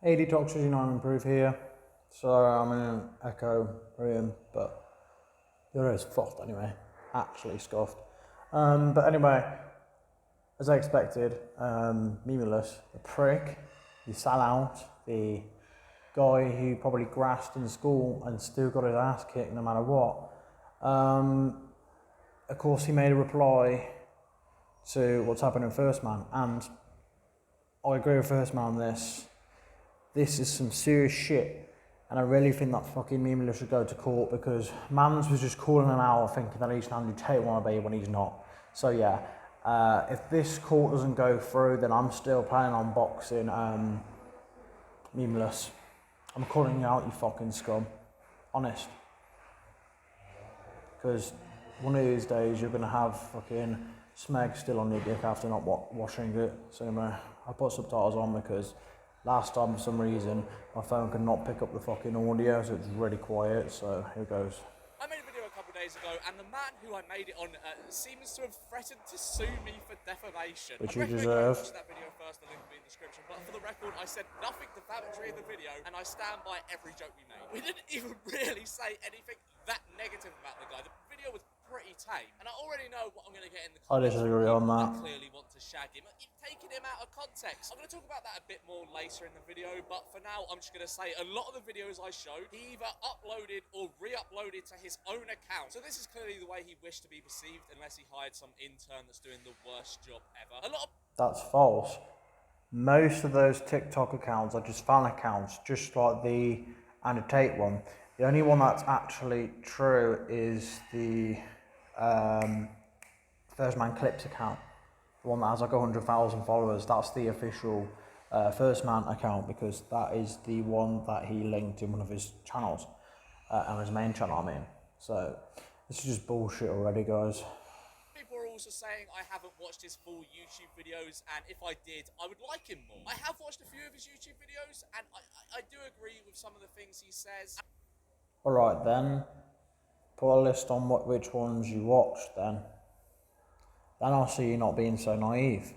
AD Talks, as you know, I'm improve here. So I'm in an echo room, but the other is fucked anyway. Actually scuffed. But anyway, as I expected, Memeulous, the prick, the sellout, the guy who probably grasped in school and still got his ass kicked no matter what. Of course, he made a reply to what's happened in First Man, and I agree with First Man on this. This is some serious shit, and I really think that fucking Memeulous should go to court, because Mans was just calling him out thinking that he's an Andrew Tate wannabe when he's not. So yeah, if this court doesn't go through, then I'm still planning on boxing Memeulous. I'm calling you out, you fucking scum. Honest. Because one of these days you're going to have fucking smeg still on your dick after not washing it. So I put subtitles on because last time for some reason my phone could not pick up the fucking audio, so it's really quiet. So here goes. I made a video a couple of days ago, and the man who I made it on seems to have threatened to sue me for defamation. Which I you recommend deserve. you watch that video first, the link will be in the description. But for the record, I said nothing defamatory in the video, and I stand by every joke we made. We didn't even really say anything that negative about the guy. The video was pretty tame, and I already know what I'm going to get in the comments. I disagree on that. I clearly want to shag him. You've taken him out of context. I'm going to talk about that a bit more later in the video, but for now, I'm just going to say a lot of the videos I showed, he either uploaded or re-uploaded to his own account. So this is clearly the way he wished to be perceived, unless he hired some intern that's doing the worst job ever. That's false. Most of those TikTok accounts are just fan accounts, just like the Andrew Tate one. The only one that's actually true is the First Man Clips account, the one that has like 100,000 followers. That's the official First Man account, because that is the one that he linked in one of his channels, and his main channel, I mean. So this is just bullshit already, guys. People are also saying I haven't watched his full YouTube videos, and if I did, I would like him more. I have watched a few of his YouTube videos, and I do agree with some of the things he says. Alright then, put a list on which ones you watched then. Then I'll see you not being so naive.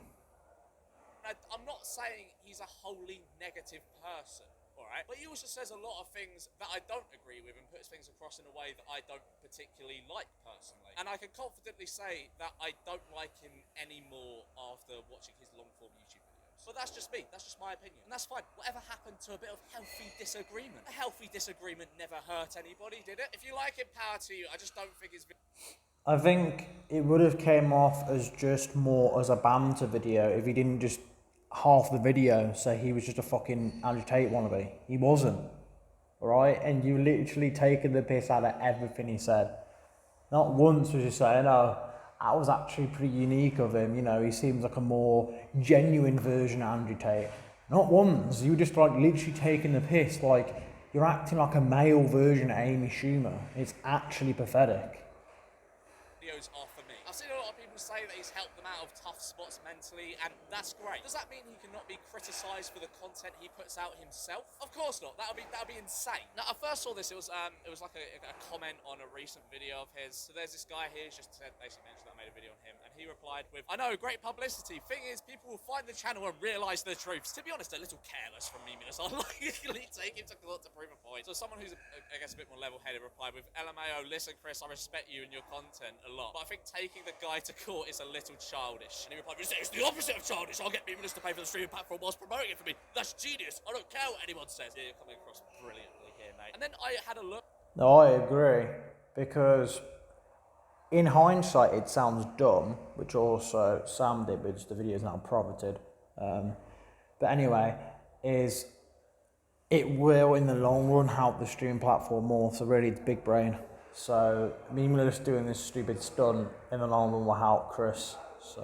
I'm not saying he's a wholly negative person, alright? But he also says a lot of things that I don't agree with and puts things across in a way that I don't particularly like personally. And I can confidently say that I don't like him anymore after watching his long-form YouTube videos. But that's just me, that's just my opinion. And that's fine. Whatever happened to a bit of healthy disagreement? A healthy disagreement never hurt anybody, did it? If you like him, power to you. I just don't think his I think it would have came off as just more as a banter video if he didn't just half the video say he was just a fucking Andrew Tate wannabe. He wasn't, right? And you literally taken the piss out of everything he said. Not once was you saying, oh, that was actually pretty unique of him. You know, he seems like a more genuine version of Andrew Tate. Not once. You were just like literally taking the piss, like you're acting like a male version of Amy Schumer. It's actually pathetic. Videos are for me. I've seen a lot of people say that he's helped them out of tough spots mentally, and that's great. Does that mean he cannot be criticised for the content he puts out himself? Of course not. That'd be insane. Now, I first saw this. It was like a comment on a recent video of his. So there's this guy here who's just basically mentioned that I made a video on him, and he replied with, "I know, great publicity. Thing is, people will find the channel and realise the truths." To be honest, a little careless from Memeulous. I'll likely take him to court to prove a point. So someone who's, I guess, a bit more level-headed replied with, "LMAO, listen, Chris, I respect you and your content a lot, but I think taking the guy to court is a little childish." And he replied, "It's the opposite of childish. I'll get Memeulous to pay for the streaming platform whilst promoting it for me. That's genius. I don't care what anyone says." Yeah, you're coming across brilliantly here, mate. And then I had a look. No, I agree, because in hindsight it sounds dumb, which also Sam did, which the video is now profited. But anyway, it will in the long run help the streaming platform more, so really it's big brain. So Memeulous doing this stupid stunt in the long run will help Chris. So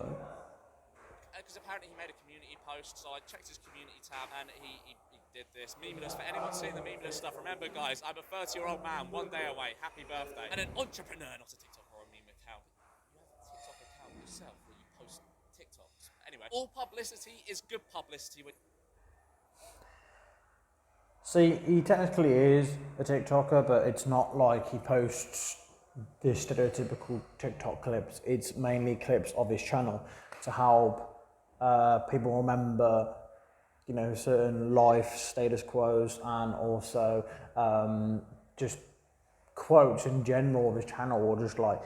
because apparently he made a community post, so I checked his community tab, and he did this. Memeulous, for anyone seeing the Memeulous stuff, remember guys, I'm a 30-year-old man, one day away, happy birthday. And an entrepreneur, not a TikTok or a meme account. You have a TikTok account yourself where you post TikToks. Anyway, all publicity is good publicity. see, he technically is a TikToker, but it's not like he posts the stereotypical TikTok clips. It's mainly clips of his channel to help people remember you know, certain life status quos and also just quotes in general of his channel or just like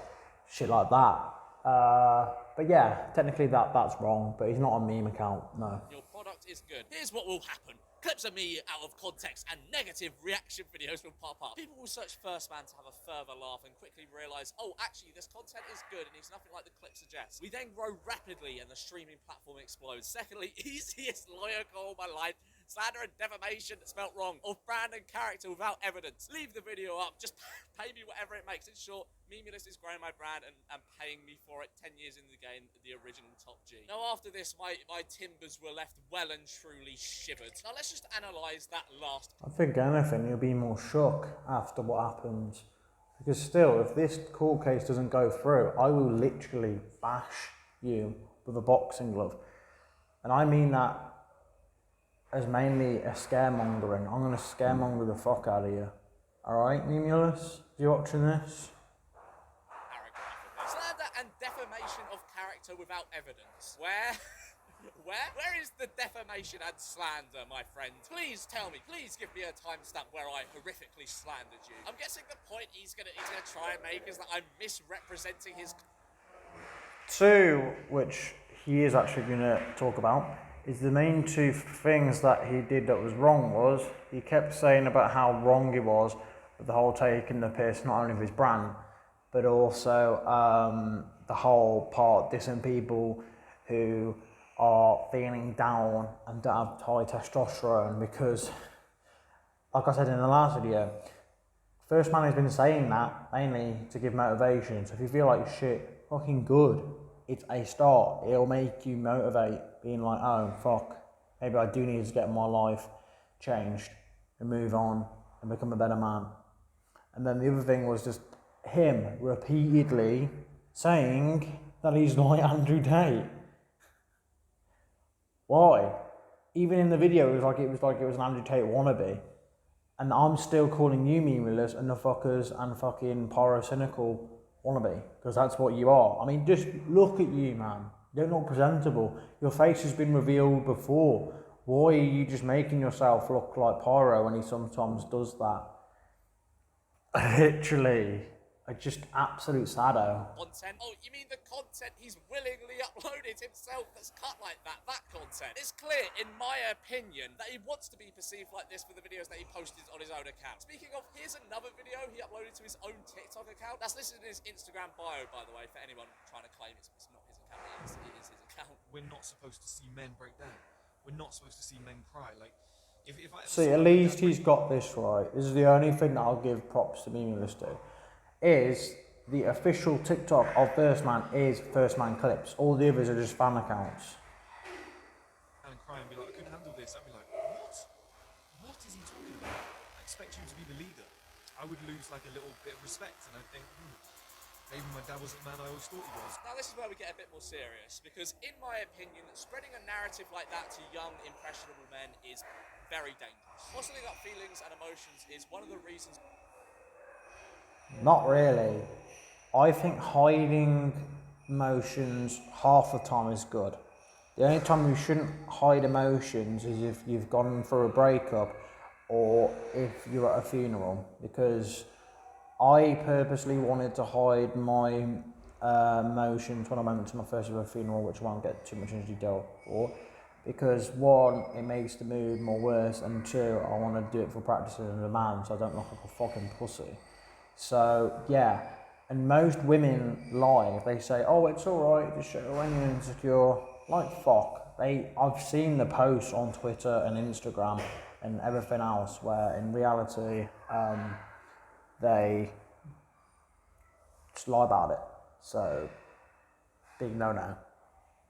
shit like that. But yeah, technically that's wrong, but he's not a meme account, no. Your product is good. Here's what will happen. Clips of me out of context and negative reaction videos will pop up. People will search First Man to have a further laugh and quickly realise, oh, actually, this content is good and it's nothing like the clip suggests. We then grow rapidly and the streaming platform explodes. Secondly, easiest lawyer call of my life. Slander and defamation spelt wrong. Of brand and character without evidence. Leave the video up. Just pay me whatever it makes. In short, Memeulous is growing my brand and paying me for it 10 years in the game, the original top G. Now, after this, my timbers were left well and truly shivered. Now, let's just analyse that last. I think anything, you'll be more shook after what happens. Because still, if this court case doesn't go through, I will literally bash you with a boxing glove. And I mean that as mainly a scaremongering. I'm going to scaremonger the fuck out of you. Alright, Memeulous? You watching this? Slander and defamation of character without evidence. Where is the defamation and slander, my friend? Please tell me, please give me a timestamp where I horrifically slandered you. I'm guessing the point he's gonna try and make is that I'm misrepresenting his... Two, which he is actually going to talk about, is the main two things that he did that was wrong was he kept saying about how wrong he was with the whole taking the piss, not only of his brand, but also the whole part dissing people who are feeling down and don't have high testosterone because, like I said in the last video, First Man has been saying that mainly to give motivation. So if you feel like shit, fucking good, it's a start. It'll make you motivate, being like, oh fuck, maybe I do need to get my life changed and move on and become a better man. And then the other thing was just him repeatedly saying that he's like Andrew Tate. Why? Even in the video, it was like it was an Andrew Tate wannabe. And I'm still calling you Memeulous and the fuckers and fucking pyrocynical wannabe, because that's what you are. I mean, just look at you, man. You don't look presentable. Your face has been revealed before. Why are you just making yourself look like Pyro when he sometimes does that? Literally, just absolute sado. Content? Oh, you mean the content he's willingly uploaded himself that's cut like that? That content. It's clear, in my opinion, that he wants to be perceived like this for the videos that he posted on his own account. Speaking of, here's another video he uploaded to his own TikTok account. That's listed in his Instagram bio, by the way, for anyone trying to claim it's not his account. It is his account. We're not supposed to see men break down. We're not supposed to see men cry. Like, if I see, at least he's got this right. This is the only thing that I'll give props to Memeulous to. Is the official TikTok of First Man is First Man clips. All the others are just fan accounts. And cry and be like, I couldn't handle this. I'd be like, what? What is he talking about? I expect you to be the leader. I would lose like a little bit of respect, and I'd think, maybe my dad wasn't the man I always thought he was. Now this is where we get a bit more serious, because in my opinion, spreading a narrative like that to young, impressionable men is very dangerous. Bottling up feelings and emotions is one of the reasons... Not really. I think hiding emotions half the time is good. The only time you shouldn't hide emotions is if you've gone through a breakup or if you're at a funeral, because I purposely wanted to hide my emotions when I went to my first ever funeral, which I won't get too much into detail for, because one, it makes the mood more worse, and two, I want to do it for practice as a man so I don't look like a fucking pussy. So yeah, and most women lie if they say, oh, it's alright to show when you're insecure. Like fuck. I've seen the posts on Twitter and Instagram and everything else where in reality they just lie about it. So big no.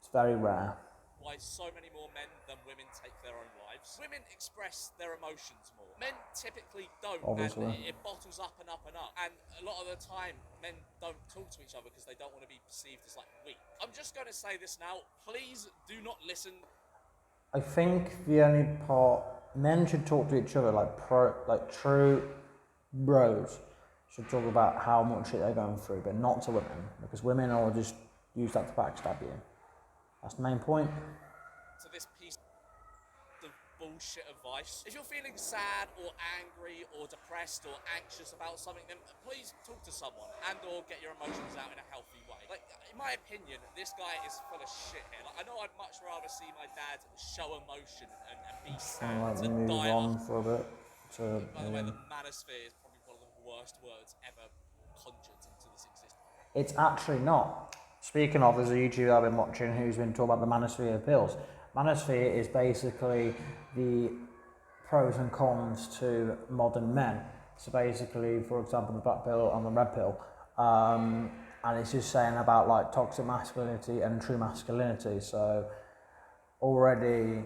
It's very rare. Why so many more men than women take their own lives. Women express their emotions more. Men typically don't, Obviously. and it bottles up and up and up. And a lot of the time, men don't talk to each other because they don't want to be perceived as like weak. I'm just going to say this now. Please do not listen. I think the only part men should talk to each other like true bros should talk about how much shit they're going through, but not to women, because women will just use that to backstab you. That's the main point. To this piece of bullshit advice. If you're feeling sad or angry or depressed or anxious about something, then please talk to someone and or get your emotions out in a healthy way. Like, in my opinion, this guy is full of shit here. Like, I know I'd much rather see my dad show emotion and be sad Like than move die on off. for a bit. By the way, the manosphere is probably one of the worst words ever conjured into this existence. It's actually not. Speaking of, there's a YouTuber I've been watching who's been talking about the manosphere appeals. Manosphere is basically the pros and cons to modern men. So basically, for example, the black pill and the red pill. And it's just saying about like toxic masculinity and true masculinity. So already,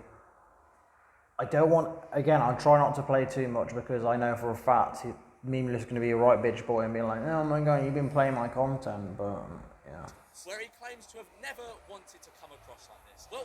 I don't want, again, I try not to play too much because I know for a fact Memeulous is going to be a right bitch boy and be like, oh my god, you've been playing my content, but yeah. Where he claims to have never wanted to come across like this. Well,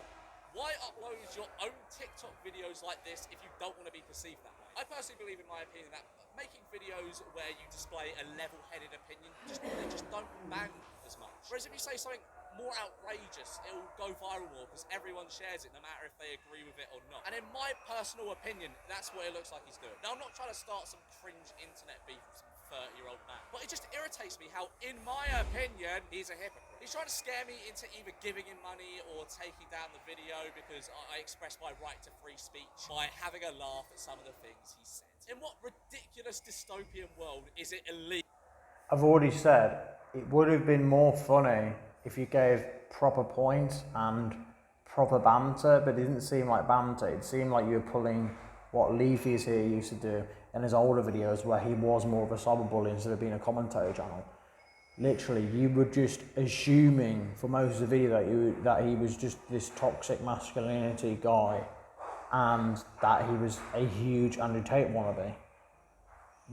why upload your own TikTok videos like this if you don't want to be perceived that way? I personally believe, in my opinion, that making videos where you display a level-headed opinion, they just don't bang as much. Whereas if you say something more outrageous, it'll go viral more because everyone shares it no matter if they agree with it or not. And in my personal opinion, that's what it looks like he's doing. Now, I'm not trying to start some cringe internet beef with some 30-year-old man, but it just irritates me how, in my opinion, he's a hypocrite. He's trying to scare me into either giving him money or taking down the video because I express my right to free speech by having a laugh at some of the things he said. In what ridiculous dystopian world is it illegal? I've already said, it would have been more funny if you gave proper points and proper banter, but it didn't seem like banter. It seemed like you were pulling what Leafy's here used to do in his older videos where he was more of a cyberbully instead of being a commentator channel. Literally, you were just assuming for most of the video that he was just this toxic masculinity guy and that he was a huge Andrew Tate wannabe.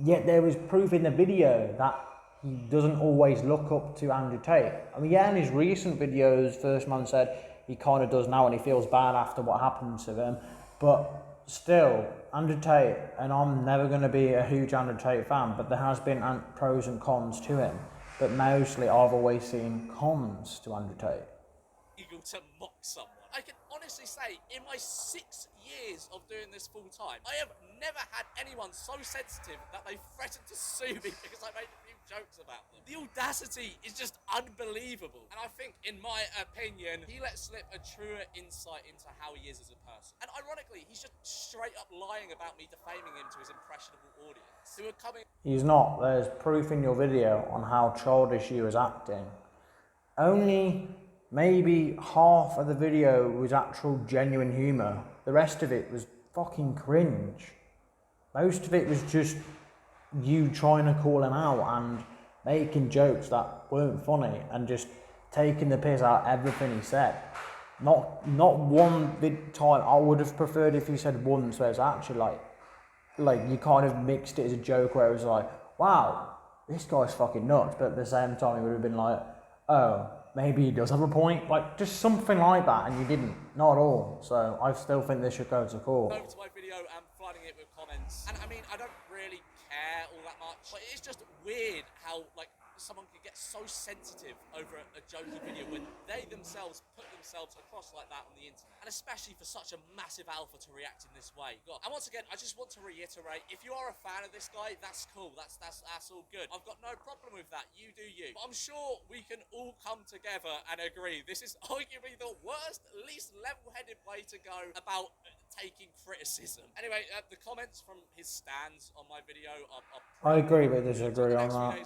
Yet there was proof in the video that he doesn't always look up to Andrew Tate. I mean, yeah, in his recent videos, First Man said he kind of does now and he feels bad after what happened to him. But still, Andrew Tate, and I'm never going to be a huge Andrew Tate fan, but there has been pros and cons to him. But mostly I've always seen cons to Andrew Tate. Illegal to mock someone. I can honestly say, in my 6 years of doing this full time, I have never had anyone so sensitive that they threatened to sue me because I made a few jokes about them. The audacity is just unbelievable. And I think, in my opinion, he let slip a truer insight into how he is as a person. And ironically, he's just straight up lying about me defaming him to his impressionable audience who are coming... He's not. There's proof in your video on how childish he was acting. Only maybe half of the video was actual genuine humour. The rest of it was fucking cringe. Most of it was just you trying to call him out and making jokes that weren't funny and just taking the piss out of everything he said. Not one big time. I would have preferred if he said once where it's actually like you kind of mixed it as a joke where it was like, wow, this guy's fucking nuts, but at the same time he would have been like, oh, maybe he does have a point, like just something like that, and you didn't, not at all. So I still think this should go to court. Over to my video and flooding it with comments, and I mean, I don't really care all that much, but it's just weird how like someone can get so sensitive over a jokey video when they themselves put themselves across like that on the internet, and especially for such a massive alpha to react in this way. God. And once again, I just want to reiterate, if you are a fan of this guy, that's cool, that's all good. I've got no problem with that, you do you. But I'm sure we can all come together and agree this is arguably the worst, least level-headed way to go about taking criticism. Anyway, the comments from his stands on my video are I agree but disagree on that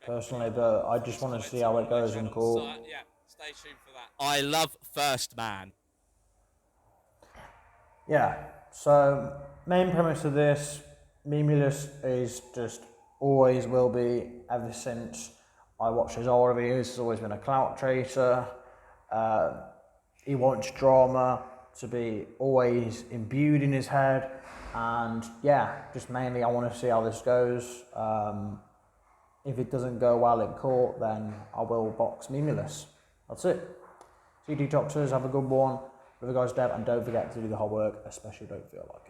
personally, but I just want to see how it goes in court. So, yeah, stay tuned for that. I love First Man. Yeah, so main premise of this, Memeulous is just always will be, ever since I watched his older videos, he's always been a clout chaser. He wants drama to be always imbued in his head, and yeah, just mainly I want to see how this goes. If it doesn't go well in court, then I will box Memeulous. That's it. See you detoxers, have a good one. Love you guys, Dev, and don't forget to do the hard work, especially don't feel like it.